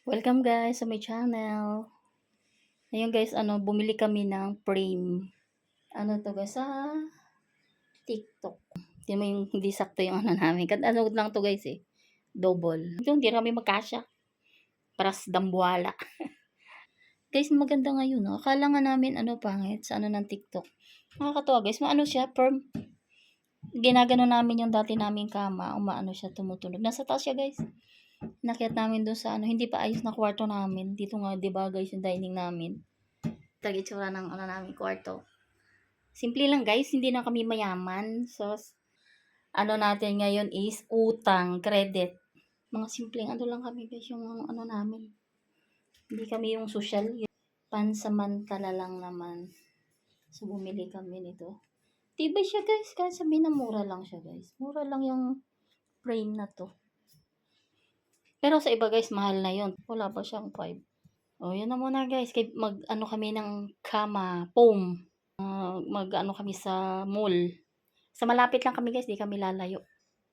Welcome guys sa my channel. Ngayon guys, bumili kami ng frame. Ano to guys, sa TikTok. Hindi mo yung hindi sakto yung namin. Ano lang to guys double. Ito, hindi kami magkasya. Paras dambuhala. Guys, maganda ngayon. No? Akala nga namin pangit sa ng TikTok. Nakakatawa guys, maano siya, firm. Ginagano namin yung dati naming kama, umaano siya, tumutunog. Nasa taas siya guys. Nakyat namin doon sa hindi pa ayos na kwarto namin. Dito nga, 'di ba guys, yung dining namin. Tag-itsura ng namin kwarto. Simple lang guys, hindi na kami mayaman. So, natin ngayon is utang, credit. Mga simpleng lang kami guys, yung namin. Hindi kami yung social. Pansamantala lang naman. So, bumili kami nito. Diba siya guys, kahit sabihin na mura lang siya guys. Mura lang yung frame na to. Pero sa iba guys, mahal na yon. Wala pa siyang 5. O, yun na muna guys. Kami ng kama, foam. Kami sa mall. Sa malapit lang kami guys, di kami lalayo.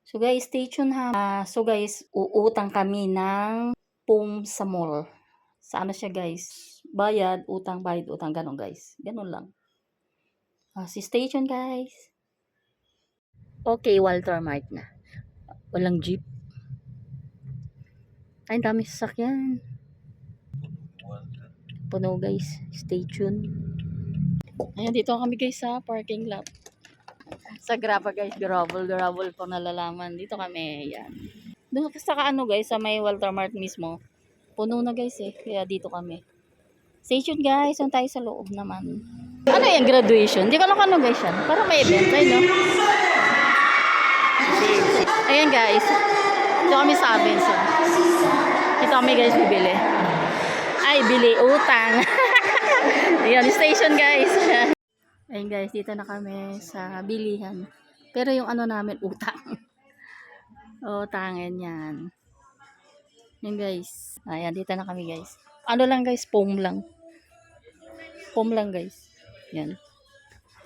So guys, stay tuned ha. So guys, uutang kami ng foam sa mall. Sa siya guys? Bayad, utang, ganun guys. Ganun lang. Stay tuned guys. Okay, Walter Mart na. Walang jeep. Ay, dami sasakyan. Puno guys. Stay tuned. Ayan, dito kami guys sa parking lot. Sa Graba guys, gravel po nalalaman. Dito kami, yan. Doon sa guys, sa may Walter Mart mismo. Puno na guys kaya dito kami. Stay tuned guys, doon tayo sa loob naman. Ano yung graduation? Hindi ko lang guys yan. Parang may event, ay no? Ayan guys. Dito kami sa Abenson. Dito kami guys bibili. Ay, bili utang. Ayan, station guys. Ayun guys, dito na kami sa bilihan. Pero yung namin, utang. Utangan yan. Yan guys. Ayan, dito na kami guys. Lang guys, foam lang. Foam lang guys. Yan.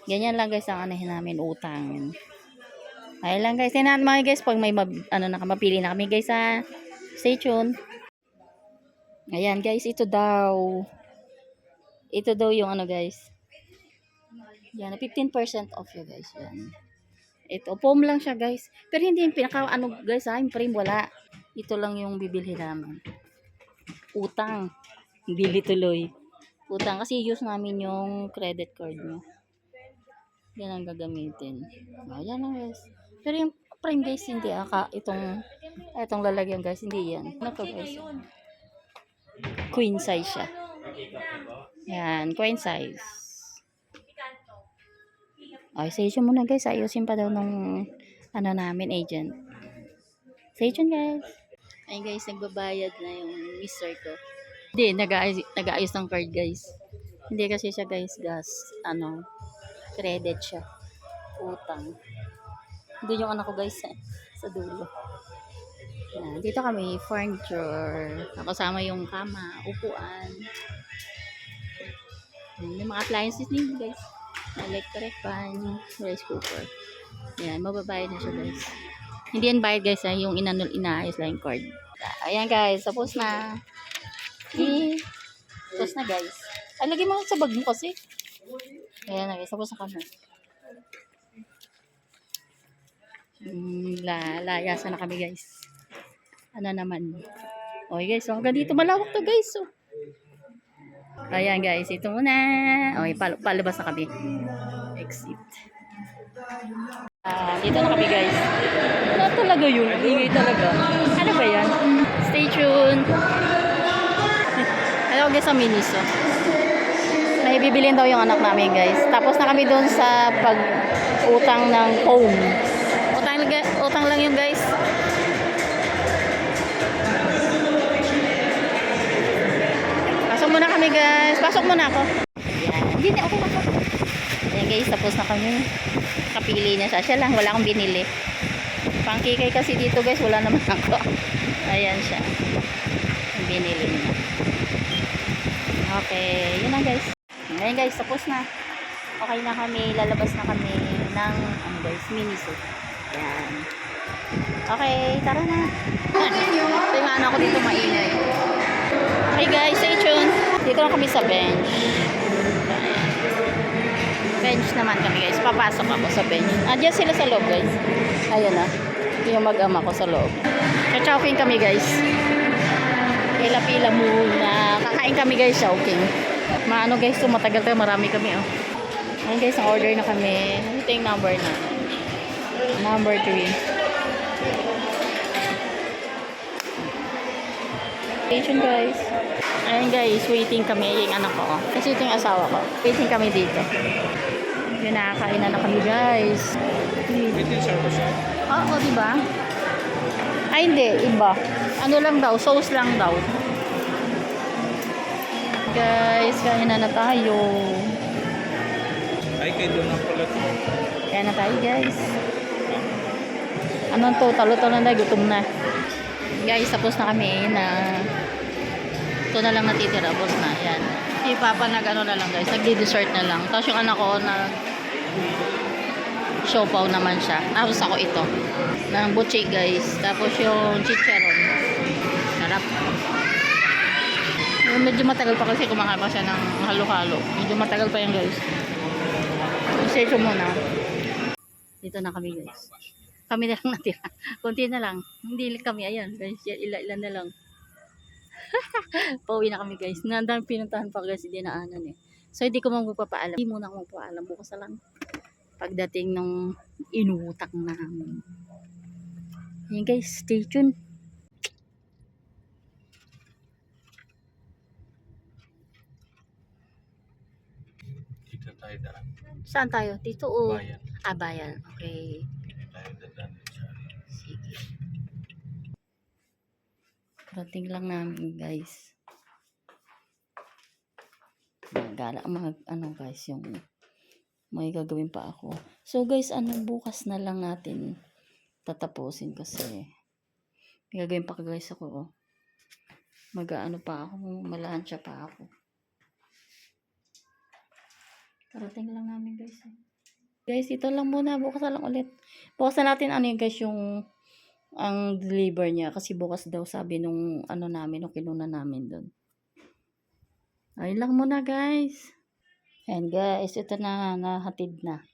Ganyan lang guys ang anahin namin, utang. Ayun lang guys. Tingnan mga guys, pag may mapili na kami guys ha. Stay tuned. Ayan guys, ito daw. Ito daw yung guys. Yan, 15% off yun guys. Yan. Ito, foam lang siya guys. Pero hindi yung pinaka guys yung frame wala. Ito lang yung bibili namin. Utang. Bili tuloy. Utang kasi use namin yung credit card nyo. Yan ang gagamitin. Yan lang guys. Pero yung frame guys hindi itong lalagyan guys hindi yan. Ano to guys? Queen size siya. Yan, queen size. Okay, stay tuned muna guys. Ayusin pa daw nung namin agent. Stay tuned guys. Ayun guys, nagbabayad na yung mister ko. Hindi, nag-aayos ng card guys. Hindi kasi siya guys credit siya. Utang. Hindi yung anak ko guys sa dulo. Yan, dito kami, furniture. Kasama yung kama, upuan. Yung mga appliances nito guys. Electric fan, rice cooker. Yan, mababayad na siya guys. Hindi yan bayad guys yung inaayos lang yung card. Ayan guys, tapos na. Tapos na guys. Ay, lagay mo sa bag mo kasi. Ayan na guys, tapos na kami. Layasan na kami guys. Naman. Okay guys, hanggang dito malawak to guys. Ayan guys, ito muna. Okay, palabas na kami. Exit. Dito na kami guys. Ano talaga yun? Ingay talaga. Ano ba yan? Stay tuned. Hello guys sa Miniso. May bibilin daw yung anak namin guys. Tapos na kami doon sa pag-utang ng home. Utang lang yun guys. Pasok muna kami guys. Pasok muna ako. Ayan. Hindi ako. Ayan guys, tapos na kami. Kapili na siya. Siya lang, wala akong binili. Pangkikay kasi dito guys, wala naman ako. Ayan siya. Ang binili niya. Okay, yun lang guys. Ayan guys, tapos na. Okay na kami, lalabas na kami ng guys, Miniso. Ayan. Okay, tara na. Tingnan ako dito maingay. Hey guys, stay tuned. Dito na kami sa bench. Bench naman kami guys. Papasok ako sa bench. Diyan sila sa loob guys. Ayun na. Yung mag-ama ko sa loob. Chow-chowking kami guys. Pila-pila muna. Kakain kami guys, chow-king. Maano guys, matagal tayo. Marami kami oh. Ayun guys, ang order na kami. Ito yung number na. Number 3. Station guys. Ayun guys, waiting kami yung anak ko. Kasi ito yung asawa ko. Waiting kami dito. Yun, nakakainan na kami guys. Oo, diba? Ay hindi, iba. Ano lang daw, sauce lang daw. Guys, kain na tayo. Ay, kayo doon ang pala. Kain na tayo guys. Anong to? Talo-talo na, gutom na. Guys, tapos na kami na ito na lang natitira, boss na. Yan. Si Papa nag-ano na lang guys, nagdi-dessert na lang. Tapos yung anak ko na siopaw naman siya. Tapos ako ito. Ng butchik guys. Tapos yung chicharon. Sarap. Medyo matagal pa kasi kumakain pa siya ng halo-halo. Medyo matagal pa yan guys. Share ko muna. Dito na kami guys. Kami na lang natira. Kunti na lang. Hindi kami. Ayan guys. Ilan na lang. Pauwi na kami guys. Nandang pinuntahan pa guys. Hindi naanan eh. So hindi ko magpapaalam. Hindi muna ako magpapaalam. Bukas na lang. Pagdating ng inutak namin. Ayan guys. Stay tuned. Dito tayo daan. Saan tayo? Dito o? Bayan. Bayan. Okay. Dito tayo daan. Sige. Parating lang namin guys. Gala mga ano guys yung may gagawin pa ako. So guys, bukas na lang natin tatapusin kasi may gagawin pa guys ako oh. Mag-ano pa ako, malansya pa ako. Parating lang namin guys. Guys, ito lang muna. Bukas na lang ulit. Bukas na natin ano yung guys yung ang deliver niya. Kasi bukas daw sabi nung ano namin, nung kinuna namin doon. Ayun lang muna guys. And guys, ito na, nahatid na.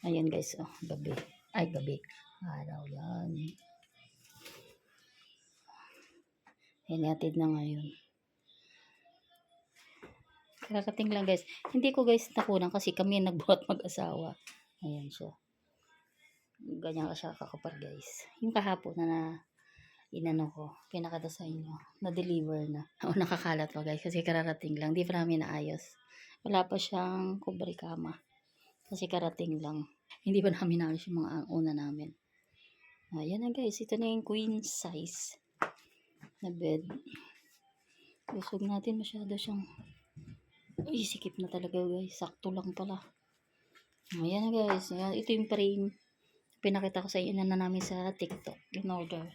Ayan guys, oh, gabi. Ay, gabi. Araw yan. Ayan, nahatid na ngayon. Karating lang guys. Hindi ko guys nakunan kasi kami nagbuhat mag-asawa. Ayan siya. Ganyan ka siya kakapal guys. Yung kahapon na inano ko, pinakita sa inyo, na-deliver na. O nakakalat pa guys kasi kararating lang. Di pa namin naayos. Wala pa siyang kubrikama. Kasi karating lang. Hindi pa namin naayos yung mga una namin. Ayan na guys. Ito na yung queen size na bed. Lusog natin masyado siyang sikip na talaga guys. Sakto lang pala. Ayan na guys. Ayan, ito yung frame. Pinakita ko sa inyo na namin sa TikTok. In order.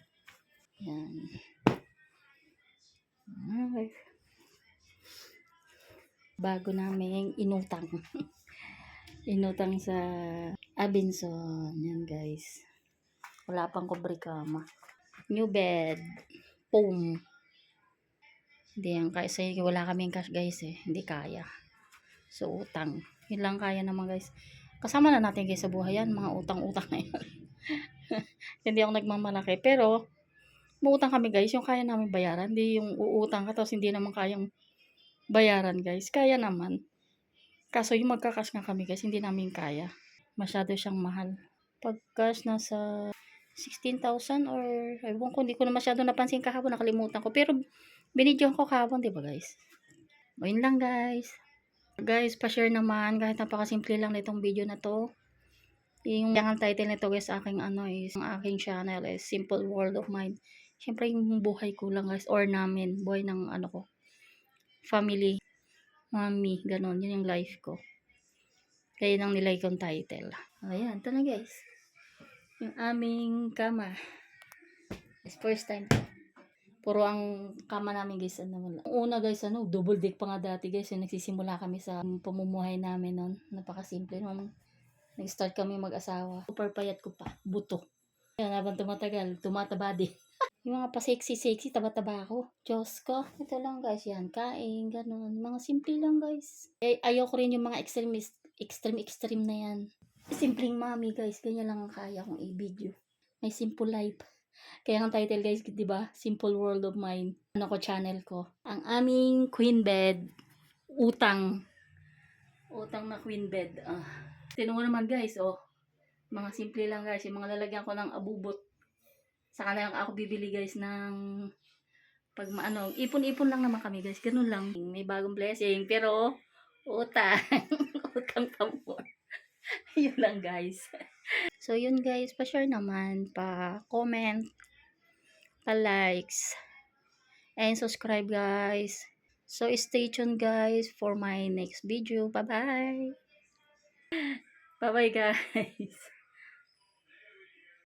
Yan. Okay. Bago namin inutang. Inutang sa Abenson. Yan guys. Wala pang kubrikama. New bed. Foam. Hindi yan. Kasi wala kaming cash guys eh. Hindi kaya. So utang. Yun lang kaya naman guys. Kasama na natin guys sa buhay yan. Mga utang-utang na yan. Hindi ako nagmamalaki. Pero muutang kami guys, yung kaya namin bayaran, hindi yung uutang ka tapos hindi naman kayang bayaran guys, kaya naman. Kaso yung magkakas nga kami guys, hindi namin kaya. Masyado siyang mahal. Pag cash nasa 16,000 or ewan ko, hindi ko na masyado napansin kahapon, nakalimutan ko. Pero binidyohan ko kahapon, di ba guys? O yun lang guys. Guys, pa-share naman kahit napakasimple lang nitong video na to. Yung title nito guys, aking is, ang aking channel is Simple World of Mine. Siyempre yung buhay ko lang guys, or namin, buhay ng ano ko, family, mami, ganon, yun yung life ko. Kaya nang nilay kong title. Ayan, ito na guys. Yung aming kama. It's first time. Puro ang kama namin guys, una guys, double deck pa nga dati guys, yung nagsisimula kami sa pamumuhay namin nun. Napakasimple nun. Nag-start kami mag-asawa. Super payat ko pa, buto. Yan, habang tumatagal, tumataba din. Yung mga pa-sexy-sexy, taba-taba ako. Diyos ko. Ito lang guys, yan. Kain, ganun. Mga simple lang guys. Ayoko rin yung mga extreme na yan. Simpleng mami guys. Ganyan lang ang kaya kong i-video. May simple life. Kaya ang title guys, di ba? Simple World of Mine. Ano ko, channel ko. Ang aming queen bed. Utang. Utang na queen bed. Tinuha naman guys, oh. Mga simple lang guys. Yung mga lalagyan ko ng abubot. Saka lang ako bibili guys ng pag maano, ipon-ipon lang naman kami guys. Ganun lang. May bagong blessing. Pero, utang. Utang pa mo. Yun lang guys. So, yun guys. Pa-share naman. Pa-comment. Pa-likes. And subscribe guys. So, stay tuned guys for my next video. Bye-bye. Bye-bye guys.